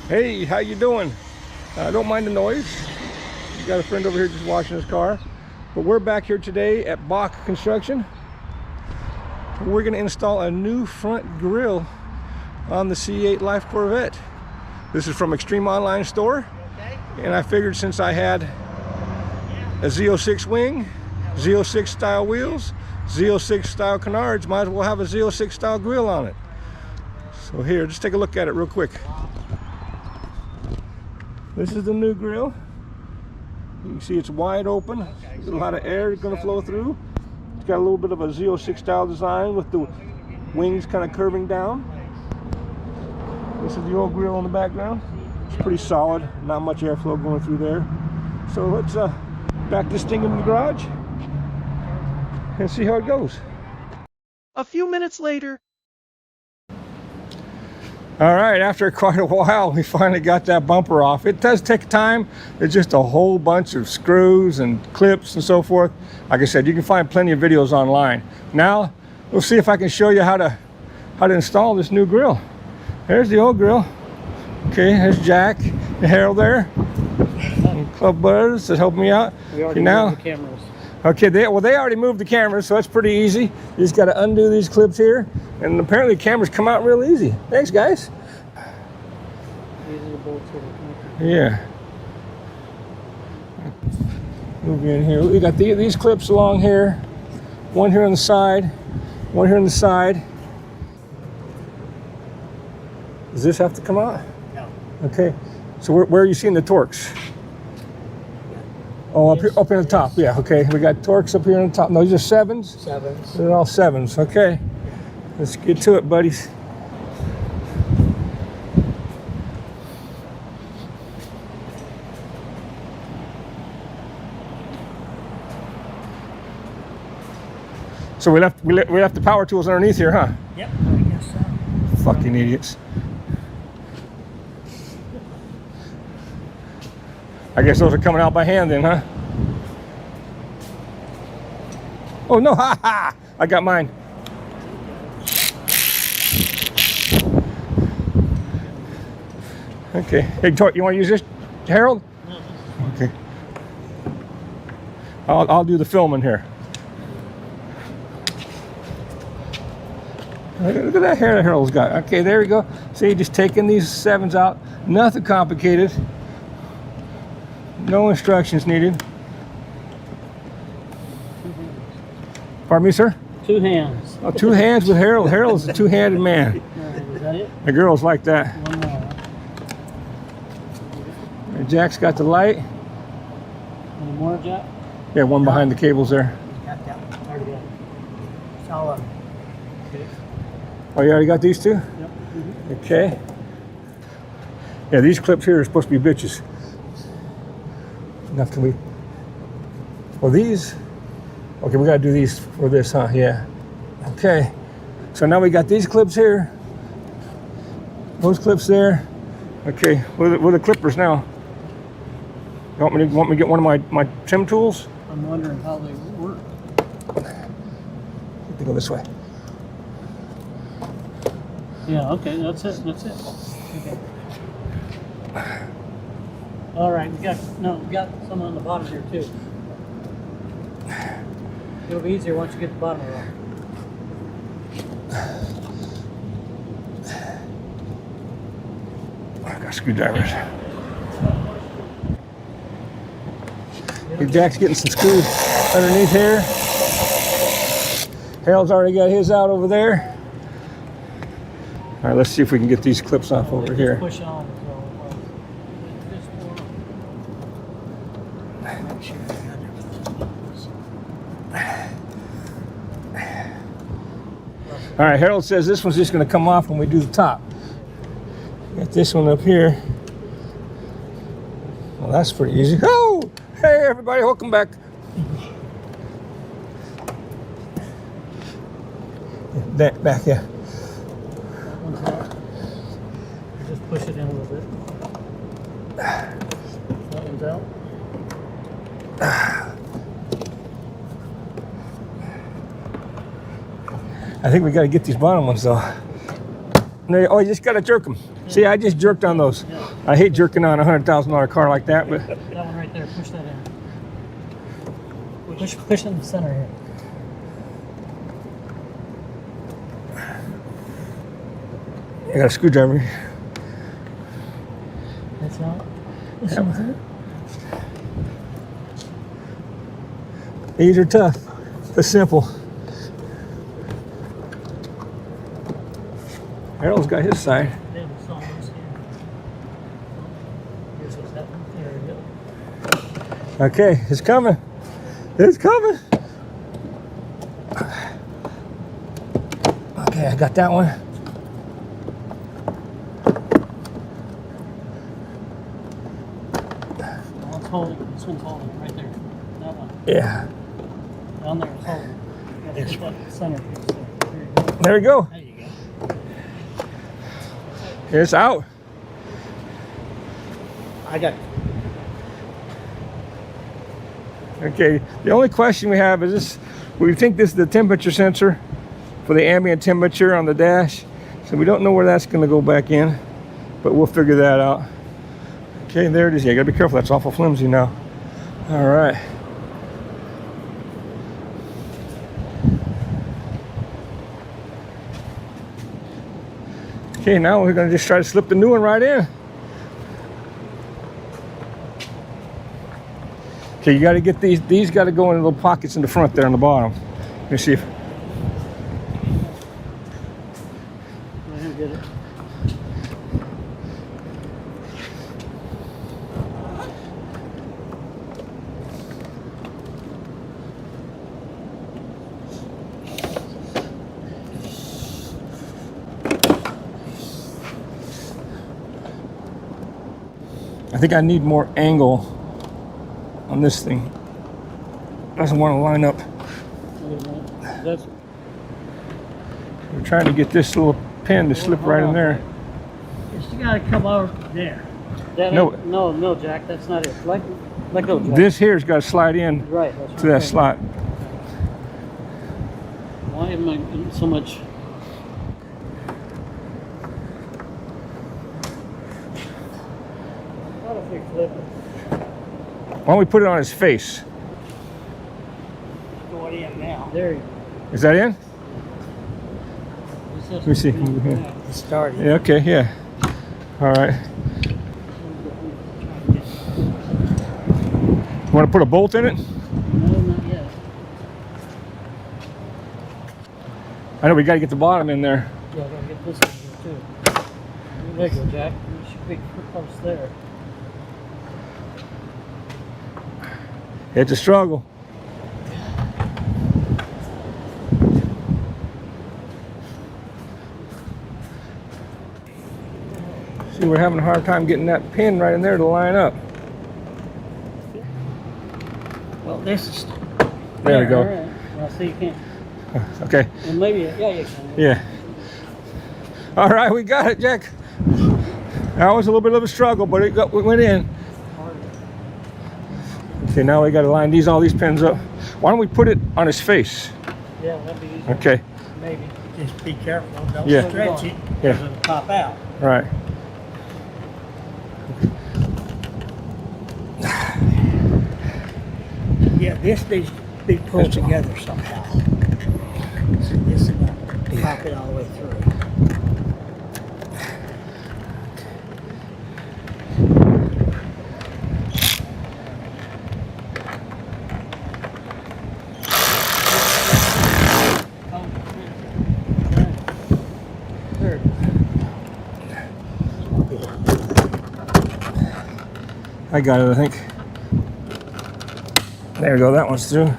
Hey, how you doing? Don't mind the noise. Got a friend over here just washing his car. But we're back here today at Bach Construction. We're going to install a new front grille on the C8 Life Corvette. This is from Extreme Online Store. And I figured since I had a Z06 wing, Z06 style wheels, Z06 style canards, might as well have a Z06 style grille on it. So here, just take a look at it real quick. This is the new grille. You can see it's wide open. There's a lot of air going to flow through. It's got a little bit of a Z06 style design with the wings kind of curving down. This is the old grille on the background. It's pretty solid, not much airflow going through there. So let's back this thing in the garage and see how it goes. A few minutes later. All right, after quite a while, we finally got that bumper off. It does take time. It's just a whole bunch of screws and clips and so forth. Like I said, you can find plenty of videos online. Now, we'll see if I can show you how to install this new grille. There's the old grille. Okay, there's Jack and Harold there. And Club Butters that helped me out. We already moved the cameras. Okay, they already moved the cameras, so that's pretty easy. You just got to undo these clips here, and apparently the cameras come out real easy. Thanks, guys. These are the bolts that are connected. Yeah. Move in here. We got these clips along here. One here on the side. One here on the side. Does this have to come out? No. Okay. So where are you seeing the torques? Oh, up here, up in the top. Yeah, okay. We got torques up here on the top. No, these are sevens? Sevens. They're all sevens. Okay. Let's get to it, buddies. So we left the power tools underneath here, huh? Yep, I guess so. Fucking idiots. I guess those are coming out by hand then, huh? Oh no, ha ha! I got mine. Okay. Hey, you want to use this, Harold? No. Okay. I'll do the filming here. Look at that hair that Harold's got. Okay, there we go. See, just taking these sevens out. Nothing complicated. No instructions needed. Pardon me, sir? 2 hands. Oh, 2 hands with Harold. Harold's a two-handed man. Is that it? The girls like that. One more. And Jack's got the light. Any more, Jack? Yeah, one behind the cables there. Got that one. Already got it. It's all of them. Okay. Oh, you already got these two? Yep. Okay. Yeah, these clips here are supposed to be bitches. Now can we? Well, these. Okay, we gotta do these for this, huh? Yeah. Okay. So now we got these clips here. Those clips there. Okay. Where are the clippers now? You want me to get one of my trim tools? I'm wondering how they work. They go this way. Yeah, okay, that's it. Okay. All right, we got some on the bottom here too. It'll be easier once you get the bottom of it. I got screwdrivers. Hey, Jack's getting some screws underneath here. Harold's already got his out over there. All right, let's see if we can get these clips off over here. Push on. Make sure you got everything. All right, Harold says this one's just going to come off when we do the top. Got this one up here. Well, that's pretty easy. Oh, hey everybody, welcome back. Back, yeah. That one's out. Just push it in a little bit. That one's out. I think we got to get these bottom ones though. Oh, you just gotta jerk them. See, I just jerked on those. Yeah. I hate jerking on a $100,000 car like that, but That one right there, push that in. Push in the center here. I got a screwdriver. That's not. This one's it. These are tough, but simple. Harold's got his side. Yeah, it's almost here. Here's what's happening. There we go. Okay, it's coming. It's coming. Okay, I got that one. That one's holding. This one's holding right there. That one. Yeah. Down there, it's holding. You gotta push that center piece there. There we go. There you go. It's out. I got it. Okay, the only question we have is this: we think this is the temperature sensor for the ambient temperature on the dash, so we don't know where that's going to go back in, but we'll figure that out. Okay, there it is. Yeah, you gotta be careful, that's awful flimsy now. All right. Okay, now we're going to just try to slip the new one right in. Okay, you got to get these got to go in little pockets in the front there on the bottom. Let me see if. Let him get it. I think I need more angle on this thing. Doesn't want to line up. Wait a minute. That's We're trying to get this little pin to slip right in there. it's got to come over there. That No. ain't- no, Jack. That's not it. Let go, Jack. This here's got to slide in Right. That's to that slot. Why am I in so much? What if we flip it? Why don't we put it on his face? Go in now. There you go. Is that in? Let me see. It started. Yeah, okay, yeah. All right. Want to put a bolt in it? No, not yet. I know we got to get the bottom in there. Yeah, I gotta get this in here too. There you go, Jack. You should be close there. It's a struggle. See, we're having a hard time getting that pin right in there to line up. Well, this is. There we go. All right. Well, see, you can't. Okay. Well, maybe. Yeah, you can. Yeah. All right, we got it, Jack. That was a little bit of a struggle, but it went in. Okay, now we got to line all these pins up. Why don't we put it on his face? Yeah, that'd be easy. Okay. Maybe. Just be careful. Don't Yeah. stretch it. Yeah. It'll pop out. All right. Yeah, this needs to be pulled together somehow. So this is going to pop it all the way through. I got it, I think. There we go, that one's through.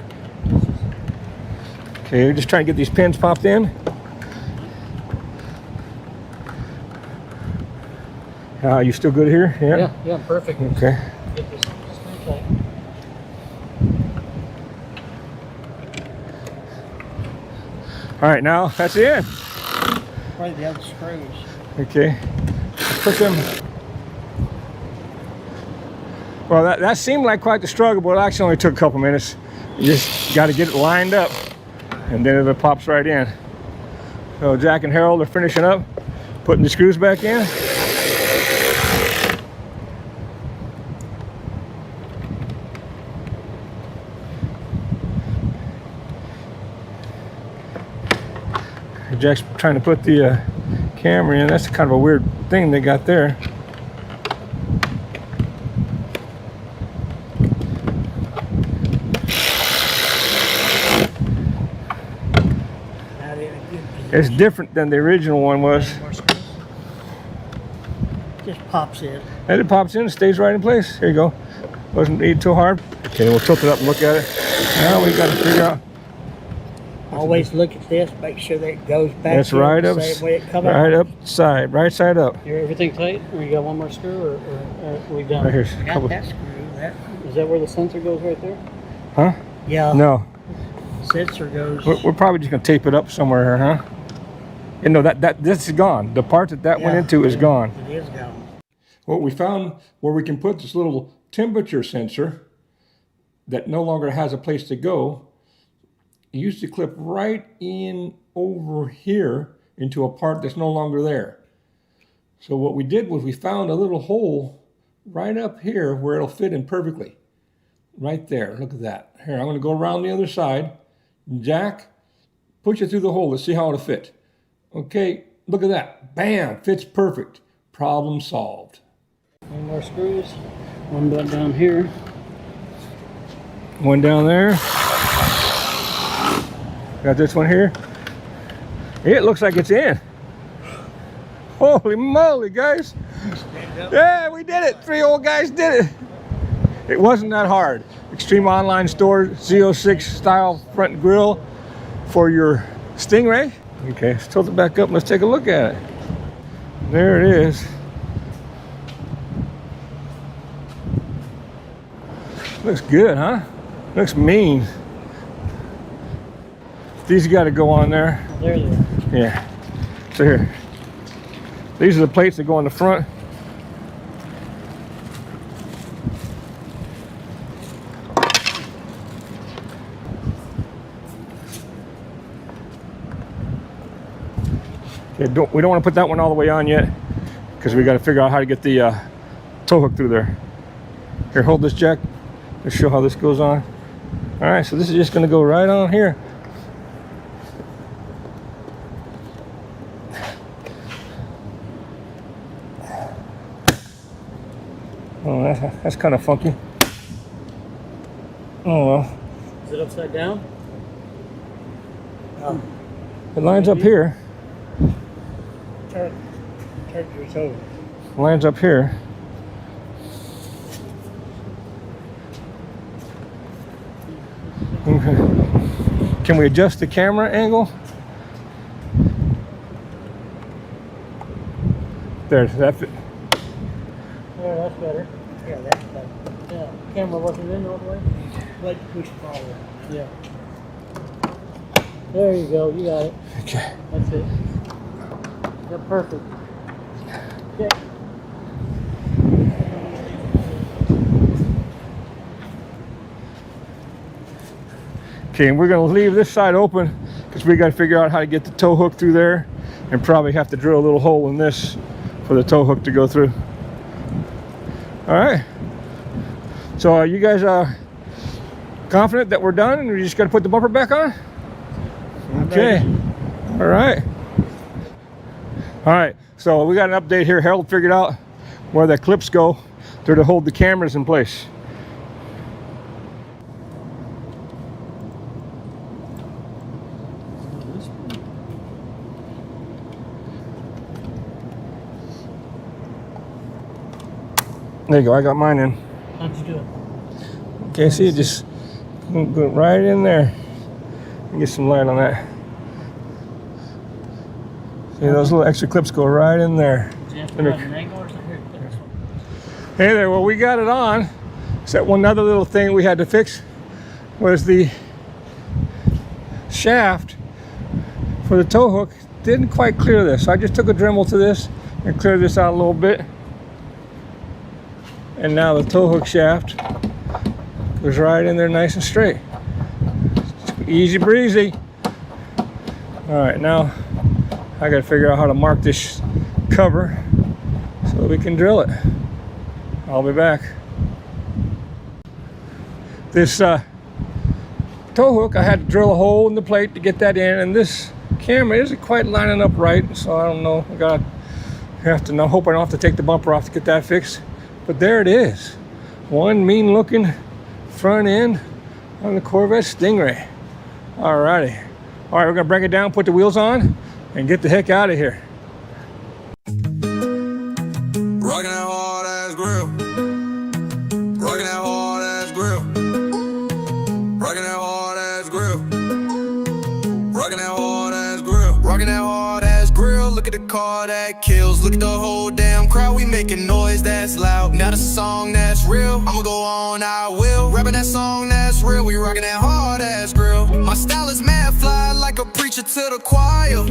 Okay, we're just trying to get these pins popped in. You still good here? Yeah, perfect. Okay. Get this screw tight. All right, now that's it. Probably the other screws. Okay. Put them. Well, that seemed like quite the struggle, but it actually only took a couple minutes. You just got to get it lined up, and then it pops right in. So Jack and Harold are finishing up, Putting the screws back in. Jack's trying to put the camera in. That's kind of a weird thing they got there. It's different than the original one was. Just pops in. And it pops in and stays right in place. Here you go. Wasn't need too hard. Okay, we'll tilt it up and look at it. Now we got to figure out. Always look at this, make sure that it goes back. That's right up, the same way it come right out. up side, right side up. You're everything tight, or you got one more screw, or are we done? Right here's a Got couple. that screw. That. Is that where the sensor goes right there? Huh? Yeah. No. Sensor goes. We're probably just gonna tape it up somewhere here, huh? And no, this is gone. The part that went into is gone. It is gone. Well, we found where we can put this little temperature sensor that no longer has a place to go. It used to clip right in over here into a part that's no longer there. So what we did was we found a little hole right up here where it'll fit in perfectly. Right there, look at that. Here, I'm gonna go around the other side. Jack, push it through the hole. Let's see how it'll fit. Okay, look at that. Bam, fits perfect. Problem solved. One more screws. One down here. One down there. Got this one here. It looks like it's in. Holy moly, guys. Yeah, we did it. 3 old guys did it. It wasn't that hard. Extreme Online Store, Z06 style front grille for your Stingray. Okay, let's tilt it back up and let's take a look at it. There it is. Looks good, huh? Looks mean. These got to go on there. There they are. Yeah. So here. These are the plates that go on the front. Okay, we don't want to put that one all the way on yet because we got to figure out how to get the tow hook through there. Here, hold this, Jack. Let's show how this goes on. All right, so this is just going to go right on here. Oh, that's kind of funky. Oh well. Is it upside down? Oh, It lines up here. turn your toe. Lines up here. Okay. Can we adjust the camera angle? There, that fit. Yeah, that's better. Yeah, that's better. Yeah, camera wasn't in all the way. Like push forward. Yeah. There you go. You got it. Okay. That's it. Yeah, perfect. Okay. Okay, and we're gonna leave this side open because we gotta figure out how to get the tow hook through there and probably have to drill a little hole in this for the tow hook to go through. All right. So are you guys confident that we're done and we just gotta put the bumper back on? Okay. All right. All right. So we got an update here. Harold figured out where the clips go. They're to hold the cameras in place. There you go, I got mine in. How'd you do it? Okay, see, just go right in there. Get some light on that. See, those little extra clips go right in there. Do you have to put an angle or something? Here, put this one. Hey there, well, we got it on. Except one other little thing we had to fix was the shaft for the tow hook. Didn't quite clear this, so I just took a Dremel to this and cleared this out a little bit. And now the tow hook shaft goes right in there nice and straight. Easy breezy. All right, now I gotta figure out how to mark this cover so that we can drill it. I'll be back. This tow hook, I had to drill a hole in the plate to get that in, and this camera isn't quite lining up right, so I don't know. I hope I don't have to take the bumper off to get that fixed. But there it is. One mean looking front end on the Corvette Stingray. Alrighty. All right, we're gonna bring it down, put the wheels on, and get the heck out of here. Rockin' that hard ass grill. Rockin' that hard ass grill. Rockin' that hard ass grill. Rockin' that hard ass grill. Rockin' that hard ass grill. Look at the car that kills. Look at the whole damn crowd. We making noise that's loud. Now that's a song that's real. I'ma go on, I will. Rapping that song that's real. We rockin' that hard ass grill. My style is mad fly like a preacher to the choir.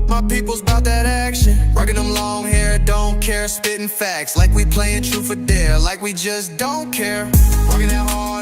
My people's about that action. Rockin' them long hair, don't care. Spittin' facts like we playing truth or dare. Like we just don't care. Rockin' that hard